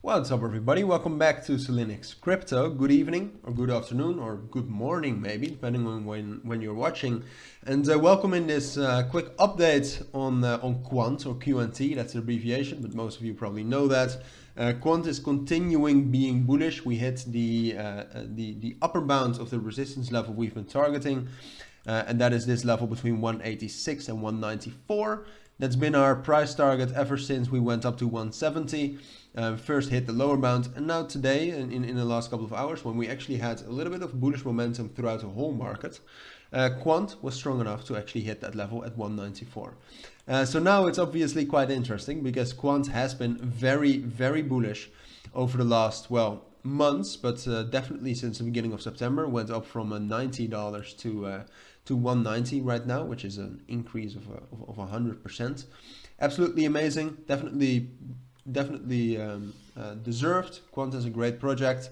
What's up, everybody? Welcome back to Cilinix Crypto. Good evening, or good afternoon, or good morning, maybe, depending on when you're watching. And welcome in this quick update on Quant, or QNT. That's the abbreviation, but most of you probably know that. Quant is continuing being bullish. We hit the upper bound of the resistance level we've been targeting, and that is this level between 186 and 194. That's been our price target ever since we went up to 170. First hit the lower bound, and now today, in the last couple of hours, when we actually had a little bit of bullish momentum throughout the whole market, Quant was strong enough to actually hit that level at 194. So now it's obviously quite interesting because Quant has been very, very bullish over the last, well, months, but definitely since the beginning of September. Went up from $90 to 190 right now, which is an increase of 100%. Absolutely amazing. Definitely deserved. Quant is a great project.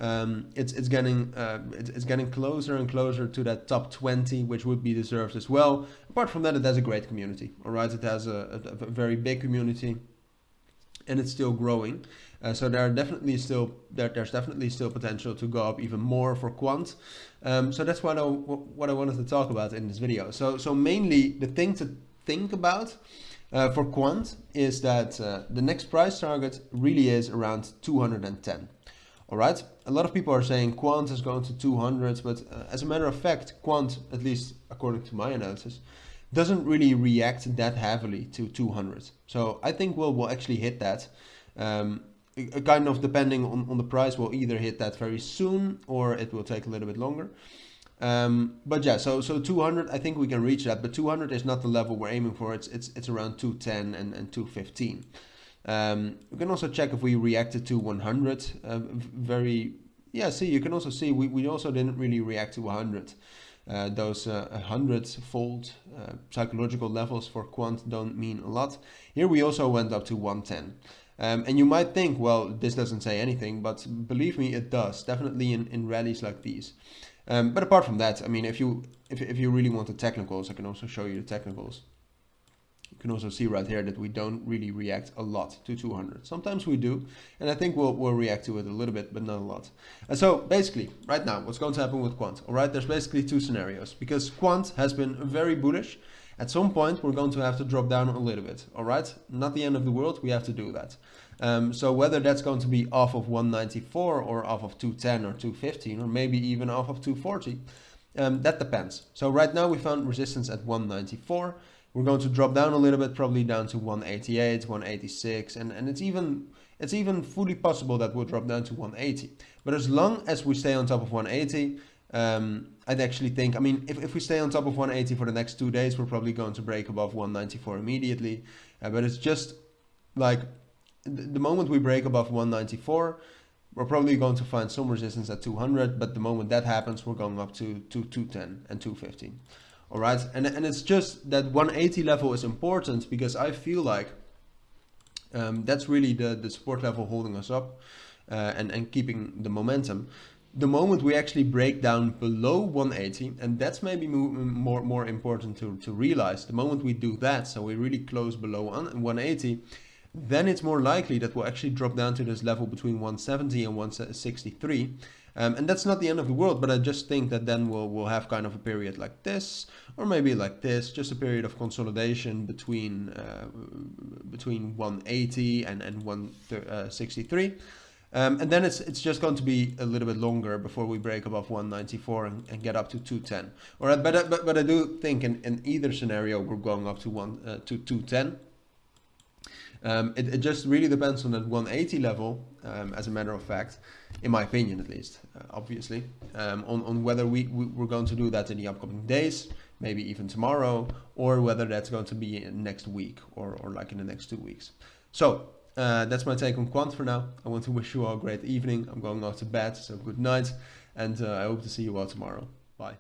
It's getting closer and closer to that top 20, which would be deserved as well. Apart from that, it has a great community. All right, it has a very big community, and it's still growing. So there's definitely still potential to go up even more for Quant. So that's what I wanted to talk about in this video. So mainly the thing to think about for Quant is that the next price target really is around 210. All right, a lot of people are saying Quant is going to 200, but as a matter of fact, Quant, at least according to my analysis, doesn't really react that heavily to 200. So I think we'll actually hit that. Kind of depending on the price, we'll either hit that very soon or it will take a little bit longer. But yeah, so 200, I think we can reach that, but 200 is not the level we're aiming for. It's around 210 and 215. We can also check if we reacted to 100. You can also see we also didn't really react to 100. Those 100-fold psychological levels for Quant don't mean a lot. Here we also went up to 110. And you might think, well, this doesn't say anything, but believe me, it does. Definitely in rallies like these. But apart from that, I mean, if you really want the technicals, I can also show you the technicals. You can also see right here that we don't really react a lot to 200. Sometimes we do, and I think we'll react to it a little bit, but not a lot. And so basically, right now, what's going to happen with Quant? All right, there's basically two scenarios because Quant has been very bullish. At some point, we're going to have to drop down a little bit. All right, not the end of the world. We have to do that. So whether that's going to be off of 194 or off of 210 or 215 or maybe even off of 240, that depends. So right now we found resistance at 194. We're going to drop down a little bit, probably down to 188, 186, and it's even fully possible that we'll drop down to 180. But as long as we stay on top of 180, I'd actually think, I mean, if we stay on top of 180 for the next 2 days, we're probably going to break above 194 immediately. But it's just like the moment we break above 194, we're probably going to find some resistance at 200. But the moment that happens, we're going up to 210 and 215. All right, and it's just that 180 level is important because I feel like that's really the support level holding us up and keeping the momentum. The moment we actually break down below 180, and that's maybe more important to realize, the moment we do that, so we really close below 180, then it's more likely that we'll actually drop down to this level between 170 and 163. And that's not the end of the world, but I just think that then we'll have kind of a period like this, or maybe like this, just a period of consolidation between 180 and 163. And then it's just going to be a little bit longer before we break above 194 and get up to 210. All right, but I do think in either scenario we're going up to 210. It just really depends on that 180 level, as a matter of fact, in my opinion at least, obviously, on whether we're going to do that in the upcoming days, maybe even tomorrow, or whether that's going to be next week or like in the next 2 weeks. So that's my take on Quant for now. I want to wish you all a great evening. I'm going off to bed, so good night, and I hope to see you all tomorrow. Bye.